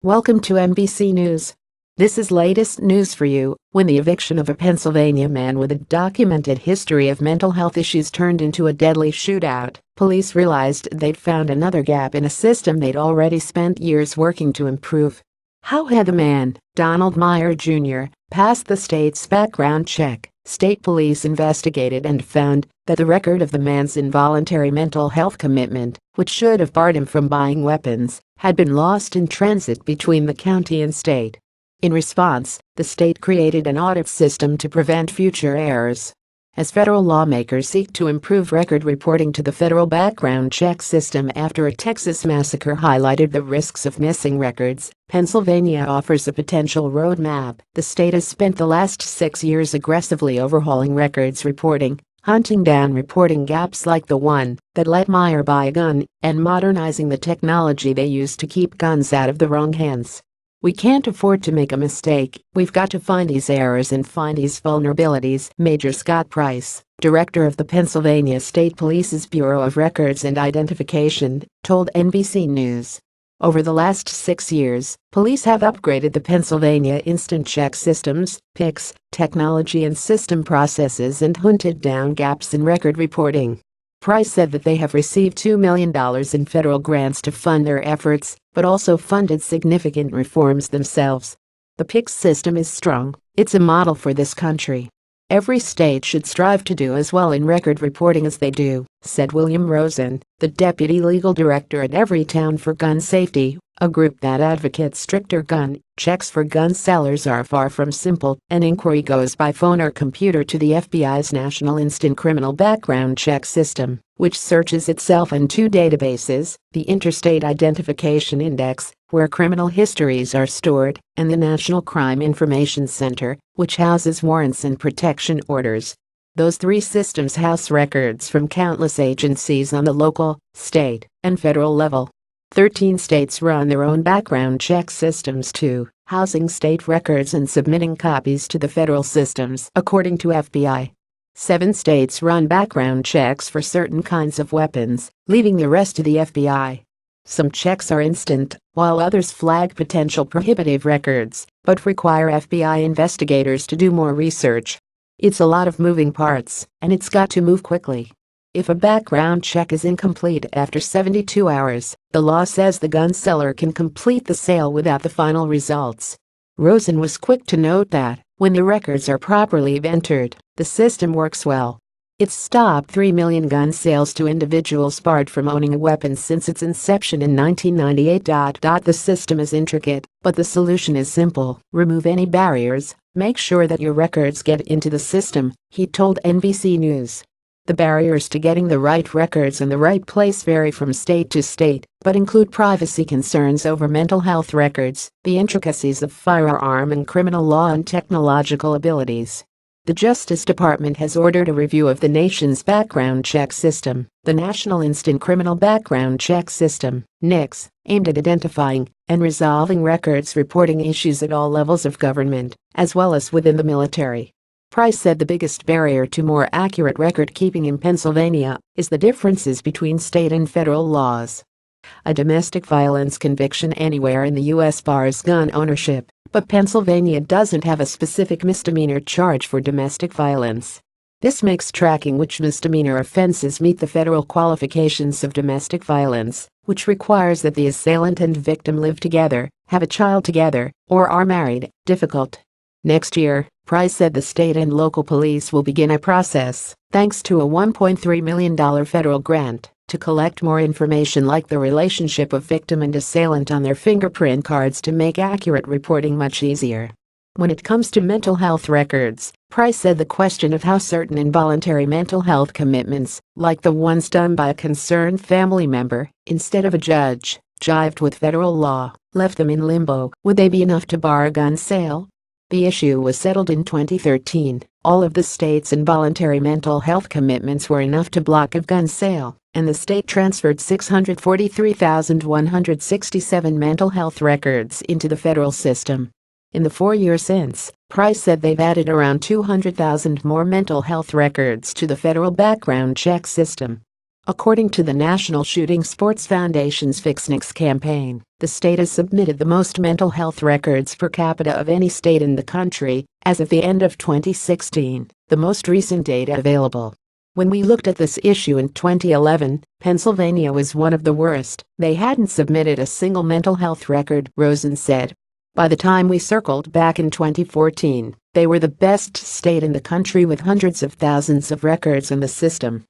Welcome to NBC News. This is latest news for you. When the eviction of a Pennsylvania man with a documented history of mental health issues turned into a deadly shootout, police realized they'd found another gap in a system they'd already spent years working to improve. How had the man, Donald Meyer Jr., passed the state's background check? State police investigated and found that the record of the man's involuntary mental health commitment, which should have barred him from buying weapons, had been lost in transit between the county and state. In response, the state created an audit system to prevent future errors. As federal lawmakers seek to improve record reporting to the federal background check system after a Texas massacre highlighted the risks of missing records, Pennsylvania offers a potential roadmap. The state has spent the last 6 years aggressively overhauling records reporting, hunting down reporting gaps like the one that let Meyer buy a gun, and modernizing the technology they use to keep guns out of the wrong hands. We can't afford to make a mistake. We've got to find these errors and find these vulnerabilities, Major Scott Price, director of the Pennsylvania State Police's Bureau of Records and Identification, told NBC News. Over the last 6 years, police have upgraded the Pennsylvania Instant Check Systems (PICS) technology and system processes and hunted down gaps in record reporting. Price said that they have received $2 million in federal grants to fund their efforts, but also funded significant reforms themselves. The PICS system is strong. It's a model for this country. Every state should strive to do as well in record reporting as they do, said William Rosen, the deputy legal director at Everytown for Gun Safety, a group that advocates stricter gun checks for gun sellers are far from simple. An inquiry goes by phone or computer to the FBI's National Instant Criminal Background Check System, which searches itself in two databases, the Interstate Identification Index, where criminal histories are stored, and the National Crime Information Center, which houses warrants and protection orders. Those three systems house records from countless agencies on the local, state, and federal level. 13 states run their own background check systems too, housing state records and submitting copies to the federal systems, according to FBI. 7 states run background checks for certain kinds of weapons, leaving the rest to the FBI. Some checks are instant, while others flag potential prohibitive records, but require FBI investigators to do more research. It's a lot of moving parts, and it's got to move quickly. If a background check is incomplete after 72 hours, the law says the gun seller can complete the sale without the final results. Rosen was quick to note that, when the records are properly entered, the system works well. It's stopped 3 million gun sales to individuals barred from owning a weapon since its inception in 1998. The system is intricate, but the solution is simple. Remove any barriers, make sure that your records get into the system, he told NBC News. The barriers to getting the right records in the right place vary from state to state, but include privacy concerns over mental health records, the intricacies of firearm and criminal law, and technological abilities. The Justice Department has ordered a review of the nation's background check system, the National Instant Criminal Background Check System, NICS, aimed at identifying and resolving records reporting issues at all levels of government, as well as within the military. Price said the biggest barrier to more accurate record-keeping in Pennsylvania is the differences between state and federal laws. A domestic violence conviction anywhere in the U.S. bars gun ownership, but Pennsylvania doesn't have a specific misdemeanor charge for domestic violence. This makes tracking which misdemeanor offenses meet the federal qualifications of domestic violence, which requires that the assailant and victim live together, have a child together, or are married, difficult. Next year, Price said the state and local police will begin a process, thanks to a $1.3 million federal grant, to collect more information like the relationship of victim and assailant on their fingerprint cards to make accurate reporting much easier. When it comes to mental health records, Price said the question of how certain involuntary mental health commitments, like the ones done by a concerned family member, instead of a judge, jived with federal law, left them in limbo. Would they be enough to bar a gun sale? The issue was settled in 2013. All of the state's involuntary mental health commitments were enough to block a gun sale, and the state transferred 643,167 mental health records into the federal system. In the 4 years since, Price said they've added around 200,000 more mental health records to the federal background check system. According to the National Shooting Sports Foundation's Fix NICS campaign, the state has submitted the most mental health records per capita of any state in the country, as of the end of 2016, the most recent data available. When we looked at this issue in 2011, Pennsylvania was one of the worst. They hadn't submitted a single mental health record, Rosen said. By the time we circled back in 2014, they were the best state in the country with hundreds of thousands of records in the system.